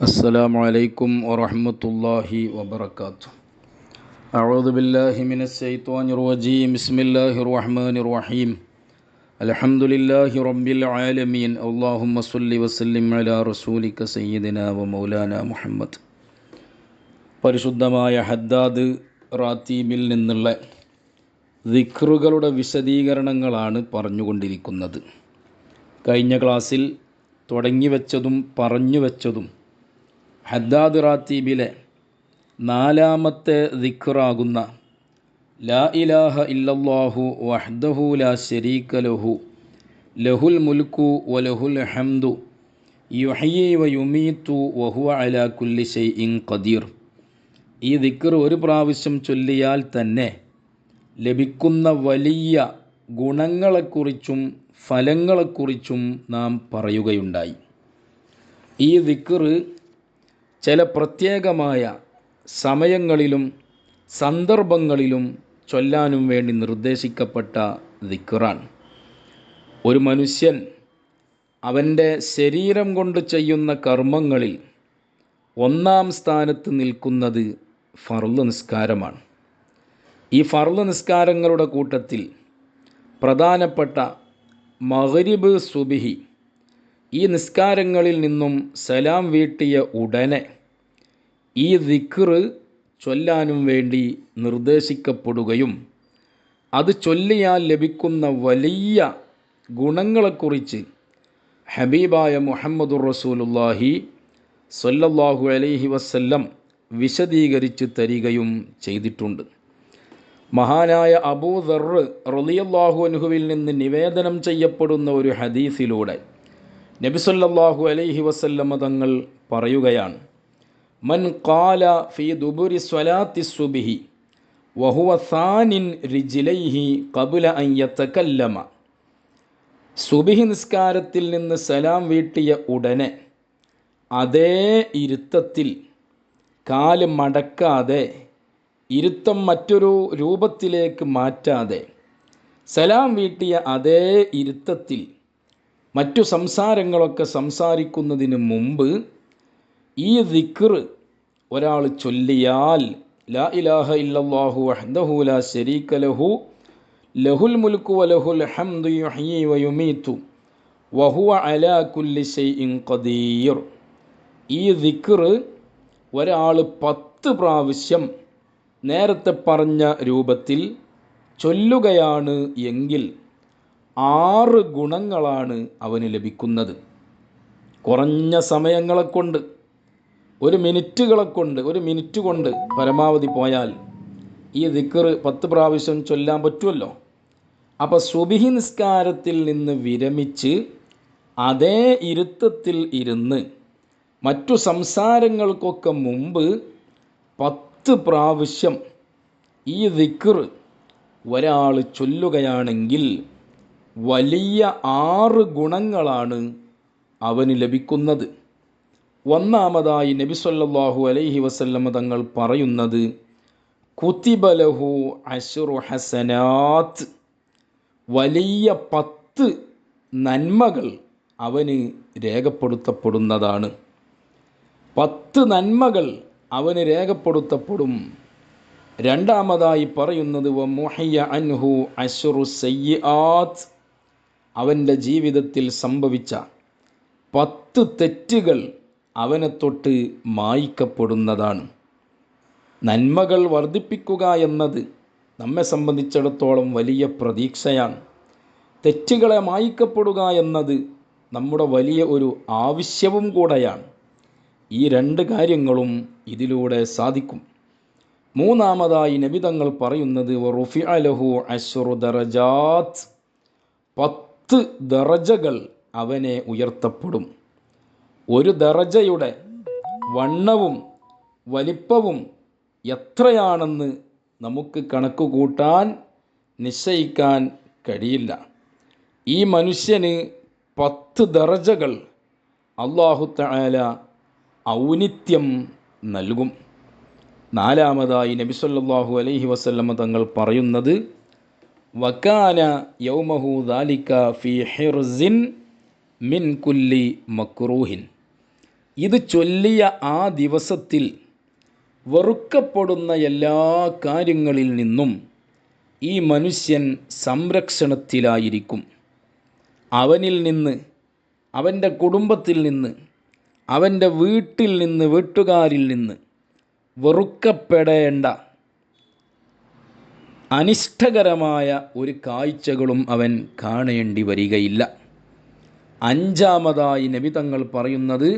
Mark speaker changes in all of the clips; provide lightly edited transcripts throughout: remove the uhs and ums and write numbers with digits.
Speaker 1: السلام عليكم ورحمة الله وبركاته. أعوذ بالله من الشيطان الرجيم. بسم الله الرحمن الرحيم. الحمد لله رب العالمين. اللهم صل وسلم على رسولك سيدنا ومولانا محمد. പരിശുദ്ധമായ ഹദ്ദാദ് റാത്തീബിൽ നിന്നുള്ള ദിക്റുകളുടെ വിശദീകരണങ്ങളാണ് പറഞ്ഞുകൊണ്ടിരിക്കുന്നത്. കഴിഞ്ഞ ക്ലാസ്സിൽ തുടങ്ങിവെച്ചതും പറഞ്ഞുവെച്ചതും ഹദ്ദാദ് റാത്തീബിലെ നാലാമത്തെ ദിക്റാകുന്ന ലാ ഇലാഹ ഇല്ലല്ലാഹു വഹ്ദഹു ലാ ശരീക ലഹു ലഹുൽ മുൽക്കു വലഹുൽ ഹംദു യുഹ്യി വയുമീതു വഹുവ അലാ കുല്ലി ഷൈഇൻ ഖദീർ. ഈ ദിക്ർ ഒരു പ്രാവശ്യം ചൊല്ലിയാൽ തന്നെ ലഭിക്കുന്ന വലിയ ഗുണങ്ങളെക്കുറിച്ചും ഫലങ്ങളെക്കുറിച്ചും നാം പറയുകയുണ്ടായി. ഈ ദിക്ർ ചില പ്രത്യേകമായ സമയങ്ങളിലും സന്ദർഭങ്ങളിലും ചൊല്ലാനും വേണ്ടി നിർദ്ദേശിക്കപ്പെട്ട ദിക്റാണ്. ഒരു മനുഷ്യൻ അവൻ്റെ ശരീരം കൊണ്ട് ചെയ്യുന്ന കർമ്മങ്ങളിൽ ഒന്നാം സ്ഥാനത്ത് നിൽക്കുന്നത് ഫർള് നിസ്കാരമാണ്. ഈ ഫർള് നിസ്കാരങ്ങളുടെ കൂട്ടത്തിൽ പ്രധാനപ്പെട്ട മഗ്രിബ്, സുബ്ഹി ഈ നിസ്കാരങ്ങളിൽ നിന്നും സലാം വീട്ടിയ ഉടനെ ഈ ദിക്ർ ചൊല്ലാനും വേണ്ടി നിർദ്ദേശിക്കപ്പെടുകയും അത് ചൊല്ലിയാൽ ലഭിക്കുന്ന വലിയ ഗുണങ്ങളെക്കുറിച്ച് ഹബീബായ മുഹമ്മദുർ റസൂലുള്ളാഹി സ്വല്ലല്ലാഹു അലൈഹി വസല്ലം വിശദീകരിച്ച് തരികയും ചെയ്തിട്ടുണ്ട്. മഹാനായ അബൂ ദർ റളിയല്ലാഹു അൻഹുവിൽ നിന്ന് നിവേദനം ചെയ്യപ്പെടുന്ന ഒരു ഹദീസിലൂടെ നബി സല്ലല്ലാഹു അലൈഹി വസല്ലം തങ്ങൾ പറയുകയാണ്, മൻ ഖാല ഫീ ദുബുരി സ്വലാത്തി സുബ്ഹി വഹുവ സാനിൻ റിജ്ലൈഹി ഖബ്ല അൻ യതകല്ലമ. സുബ്ഹി നിസ്കാരത്തിൽ നിന്ന് സലാം വീട്ടിയ ഉടനെ അതേ ഇരുത്തത്തിൽ കാല് മടക്കാതെ, ഇരുത്തം മറ്റൊരു രൂപത്തിലേക്ക് മാറ്റാതെ, സലാം വീട്ടിയ അതേ ഇരുത്തത്തിൽ മറ്റു സംസാരങ്ങളൊക്കെ സംസാരിക്കുന്നതിന് മുമ്പ് ഈ ദിക്ർ ഒരാൾ ചൊല്ലിയാൽ ലാ ഇലാഹ ഇല്ലല്ലാഹു വഹ്ദഹു ലാ ശരീക ലഹു ലഹുൽ മുൽക്കു വലഹുൽ ഹംദു യുഹ്യി വയുമീതു വഹുവ അലാ കുല്ലി ഷൈഇൻ ഖദീർ. ഈ ദിക്ർ ഒരാൾ 10 പ്രാവശ്യം നേരത്തെ പറഞ്ഞ രൂപത്തിൽ ചൊല്ലുകയാണ് എങ്കിൽ 6 ഗുണങ്ങളാണ് അവന് ലഭിക്കുന്നത്. കുറഞ്ഞ സമയങ്ങളെ കൊണ്ട്, ഒരു മിനിറ്റ് കൊണ്ട് പരമാവധി പോയാൽ ഈ ദിക്ർ 10 പ്രാവശ്യം ചൊല്ലാൻ പറ്റുമല്ലോ. അപ്പോൾ സുബ്ഹി നിസ്കാരത്തിൽ നിന്ന് വിരമിച്ച് അതേ ഇരുത്തത്തിൽ ഇരുന്ന് മറ്റു സംസാരങ്ങൾക്കൊക്കെ മുമ്പ് 10 പ്രാവശ്യം ഈ ദിക്ർ ഒരാൾ ചൊല്ലുകയാണെങ്കിൽ വലിയ 6 ഗുണങ്ങളാണ് അവന് ലഭിക്കുന്നത്. ഒന്നാമതായി നബി സല്ലല്ലാഹു അലൈഹി വസല്ലം തങ്ങൾ പറയുന്നത്, കുതിബ ലഹു അശ്റു ഹസനാത്ത്, വലിയ 10 നന്മകൾ അവന് രേഖപ്പെടുത്തപ്പെടുന്നതാണ്. 10 നന്മകൾ അവന് രേഖപ്പെടുത്തപ്പെടും. രണ്ടാമതായി പറയുന്നത് വമുഹിയ അൻഹു അശ്റു സയ്യിആത്ത്, അവൻ്റെ ജീവിതത്തിൽ സംഭവിച്ച 10 തെറ്റുകൾ അവനെ തൊട്ട് മായ്ക്കപ്പെടുന്നതാണ്. നന്മകൾ വർദ്ധിപ്പിക്കുക എന്നത് നമ്മെ സംബന്ധിച്ചിടത്തോളം വലിയ പ്രതീക്ഷയാണ്. തെറ്റുകളെ മായ്ക്കപ്പെടുക എന്നത് നമ്മുടെ വലിയ ഒരു ആവശ്യവും കൂടെയാണ്. ഈ 2 കാര്യങ്ങളും ഇതിലൂടെ സാധിക്കും. മൂന്നാമതായി നബി തങ്ങൾ പറയുന്നത് വറുഫിഅ ലഹു അശ്റു ദറജാത്ത്, 10 ദറജകൾ അവനെ ഉയർത്തപ്പെടും. ഒരു ദറജയുടെ വണ്ണവും വലിപ്പവും എത്രയാണെന്ന് നമുക്ക് കണക്ക് കൂട്ടാൻ, നിശ്ചയിക്കാൻ കഴിയില്ല. ഈ മനുഷ്യന് 10 ദറജകൾ അല്ലാഹു തആല ഔന്നിത്യം നൽകും. നാലാമതായി നബി സല്ലല്ലാഹു അലൈഹി വസല്ലം തങ്ങൾ പറയുന്നത് വകാന യൗമഹു ദാലിക ഫീ ഹിർസിൻ മിൻ കുല്ലി മക്റൂഹിൻ, ഇത് ചൊല്ലിയ ആ ദിവസത്തിൽ വെറുക്കപ്പെടുന്ന എല്ലാ കാര്യങ്ങളിൽ നിന്നും ഈ മനുഷ്യൻ സംരക്ഷണത്തിലായിരിക്കും. അവനിൽ നിന്ന്, അവൻ്റെ കുടുംബത്തിൽ നിന്ന്, അവൻ്റെ വീട്ടിൽ നിന്ന്, വീട്ടുകാരിൽ നിന്ന് വെറുക്കപ്പെടേണ്ട അനിഷ്ടകരമായ ഒരു കാഴ്ചകളും അവൻ കാണേണ്ടി വരികയില്ല. അഞ്ചാമതായി നബി തങ്ങൾ പറയുന്നത്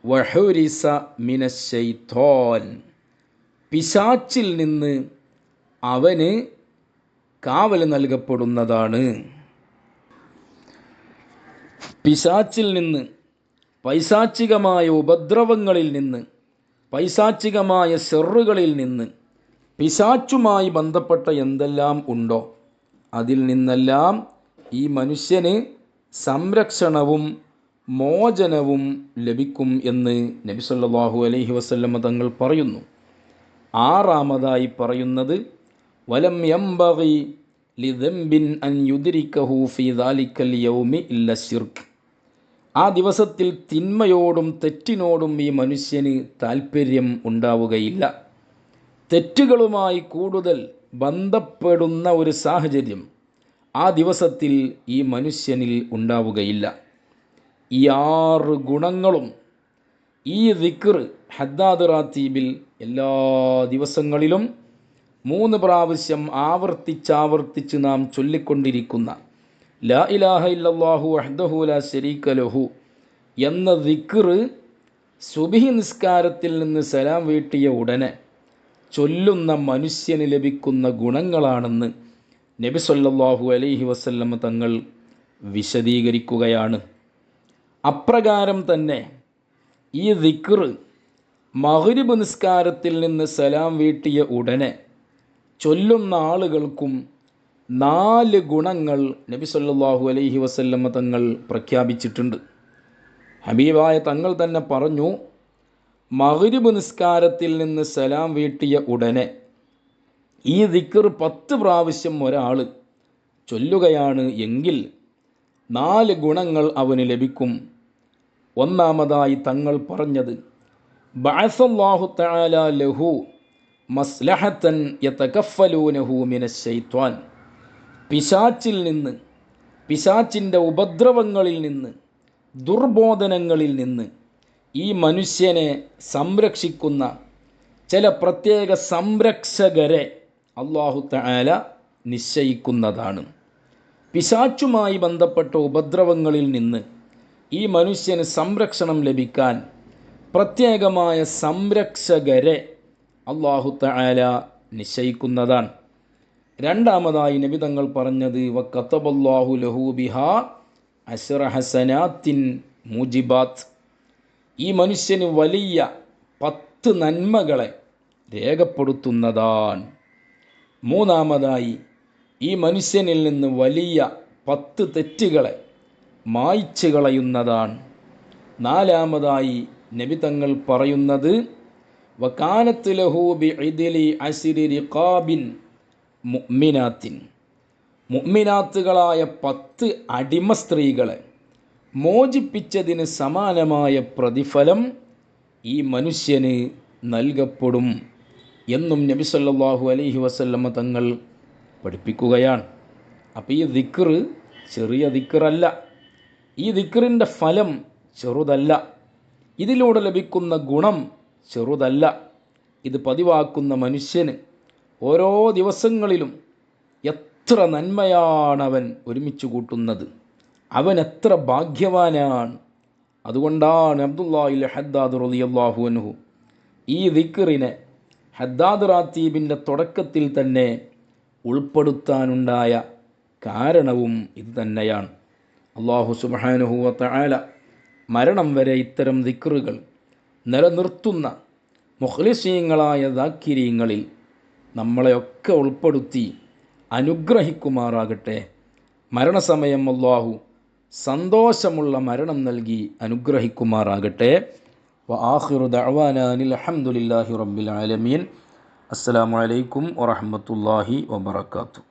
Speaker 1: വഹുരിസ മിനശ്ശൈത്വാൻ, പിശാച്ചിൽ നിന്ന് അവന് കാവൽ നൽകപ്പെടുന്നതാണ്. പിശാച്ചിൽ നിന്ന്, പൈശാചികമായ ഉപദ്രവങ്ങളിൽ നിന്ന്, പൈശാചികമായ ശർറുകളിൽ നിന്ന്, പിശാച്ചുമായി ബന്ധപ്പെട്ട എന്തെല്ലാം ഉണ്ടോ അതിൽ നിന്നെല്ലാം ഈ മനുഷ്യന് സംരക്ഷണവും മോചനവും ലഭിക്കും എന്ന് നബി സല്ലല്ലാഹു അലൈഹി വസല്ലമ തങ്ങൾ പറയുന്നു. ആറാമതായി പറയുന്നത് വലം യംബഗി ലിദംബിൻ അൻ യുദ്രികഹു ഫീ ദാലിക്കൽ യൗമി ഇല്ല ശിർക്ക്. ആ ദിവസത്തിൽ തിന്മയോടും തെറ്റിനോടും ഈ മനുഷ്യന് താൽപ്പര്യം ഉണ്ടാവുകയില്ല. തെറ്റുകളുമായി കൂടുതൽ ബന്ധപ്പെടുന്ന ഒരു സാഹചര്യം ആ ദിവസത്തിൽ ഈ മനുഷ്യനിൽ ഉണ്ടാവുകയില്ല. ഈ 6 ഗുണങ്ങളും ഈ ദിക്ർ ഹദ്ദാദ് റാത്തീബിൽ എല്ലാ ദിവസങ്ങളിലും 3 പ്രാവശ്യം ആവർത്തിച്ച് നാം ചൊല്ലിക്കൊണ്ടിരിക്കുന്ന ലാ ഇലാഹ ഇല്ലല്ലാഹു വഹ്ദഹു ലാ ശരീക ലഹു എന്ന ദിക്ർ സുബ്ഹി നിസ്കാരത്തിൽ നിന്ന് സലാം വീട്ടിയ ഉടനെ ചൊല്ലുന്ന മനുഷ്യന് ലഭിക്കുന്ന ഗുണങ്ങളാണെന്ന് നബി സല്ലല്ലാഹു അലൈഹി വസല്ലം തങ്ങൾ വിശദീകരിക്കുകയാണ്. അപ്രകാരം തന്നെ ഈ ദിക്ർ മഗ്രിബ് നിസ്കാരത്തിൽ നിന്ന് സലാം വീട്ടിയ ഉടനെ ചൊല്ലുന്ന ആളുകൾക്കും 4 ഗുണങ്ങൾ നബി സല്ലല്ലാഹു അലൈഹി വസല്ലം തങ്ങൾ പ്രഖ്യാപിച്ചിട്ടുണ്ട്. ഹബീബായ തങ്ങൾ തന്നെ പറഞ്ഞു, മഗ്രിബ് നിസ്കാരത്തിൽ നിന്ന് സലാം വീട്ടിയ ഉടനെ ഈ ദിക്ർ 10 പ്രാവശ്യം ഒരാൾ ചൊല്ലുകയാണ് എങ്കിൽ 4 ഗുണങ്ങൾ അവന് ലഭിക്കും. ഒന്നാമതായി തങ്ങൾ പറഞ്ഞത് ബഅസല്ലാഹു തആല ലഹു മസ്ലഹത്തൻ യതകഫലൂനഹു മിനശ്ശൈത്വാൻ, പിശാച്ചിൽ നിന്ന്, പിശാച്ചിൻ്റെ ഉപദ്രവങ്ങളിൽ നിന്ന്, ദുർബോധനങ്ങളിൽ നിന്ന് ഈ മനുഷ്യനെ സംരക്ഷിക്കുന്ന ചില പ്രത്യേക സംരക്ഷകരെ അല്ലാഹു തആല നിശ്ചയിക്കുന്നതാണ്. പിശാച്ചുമായി ബന്ധപ്പെട്ട ഉപദ്രവങ്ങളിൽ നിന്ന് ഈ മനുഷ്യന് സംരക്ഷണം ലഭിക്കാൻ പ്രത്യേകമായ സംരക്ഷകരെ അല്ലാഹു തആല നിശ്ചയിക്കുന്നതാണ്. രണ്ടാമതായി നബി തങ്ങൾ പറഞ്ഞത് വകതബല്ലാഹു ലഹു ബിഹാ അശ്റ ഹസനാത്തിൻ മുജിബാത്ത്, ഈ മനുഷ്യന് വലിയ 10 നന്മകളെ രേഖപ്പെടുത്തുന്നതാണ്. മൂന്നാമതായി ഈ മനുഷ്യനിൽ നിന്ന് വലിയ 10 തെറ്റുകളെ മായ്ച്ചു കളയുന്നതാണ്. നാലാമതായി നബി തങ്ങൾ പറയുന്നത് വകാനത്ത് ലഹു ബിഇദ്ലി അശ്രി റിഖാബിൻ മുഅ്മിനാത്തിൻ, മുഅ്മിനാത്തുകളായ 10 അടിമ സ്ത്രീകളെ മോചിപ്പിച്ചതിന് സമാനമായ പ്രതിഫലം ഈ മനുഷ്യന് നൽകപ്പെടും എന്നും നബി സല്ലല്ലാഹു അലൈഹി വസല്ലമ തങ്ങൾ പഠിപ്പിക്കുകയാണ്. അപ്പോൾ ഈ ദിക്ർ ചെറിയ ദിക്റല്ല, ഈ ദിക്റിൻ്റെ ഫലം ചെറുതല്ല, ഇതിലൂടെ ലഭിക്കുന്ന ഗുണം ചെറുതല്ല. ഇത് പതിവാക്കുന്ന മനുഷ്യന് ഓരോ ദിവസങ്ങളിലും എത്ര നന്മയാണവൻ ഒരുമിച്ച് കൂട്ടുന്നത്, അവൻ എത്ര ഭാഗ്യവാനാണ്. അതുകൊണ്ടാണ് അബ്ദുല്ലാഹിൽ ഹദ്ദാദ് റളിയല്ലാഹു അൻഹു ഈ ദിക്റിനെ ഹദ്ദാദ് റാത്തീബിൻ്റെ തുടക്കത്തിൽ തന്നെ ഉൾപ്പെടുത്താനുണ്ടായ കാരണവും ഇത് തന്നെയാണ്. അല്ലാഹു സുബ്ഹാനഹു വ തആല മരണം വരെ ഇത്തരം ദിക്റുകൾ നിലനിർത്തുന്ന മുഖ്ലിസീങ്ങളായ ദാക്കിരീങ്ങളിൽ നമ്മളെയൊക്കെ ഉൾപ്പെടുത്തി അനുഗ്രഹിക്കുമാറാകട്ടെ. മരണസമയം അല്ലാഹു സന്തോഷമുള്ള മരണം നൽകി അനുഗ്രഹിക്കുമാറാകട്ടെ. വആഖിറു ദഅവാനാ അനിൽ ഹംദുലില്ലാഹി റബ്ബിൽ ആലമീൻ. അസ്സലാമു അലൈക്കും വറഹ്മത്തുള്ളാഹി വബറകാതുഹു.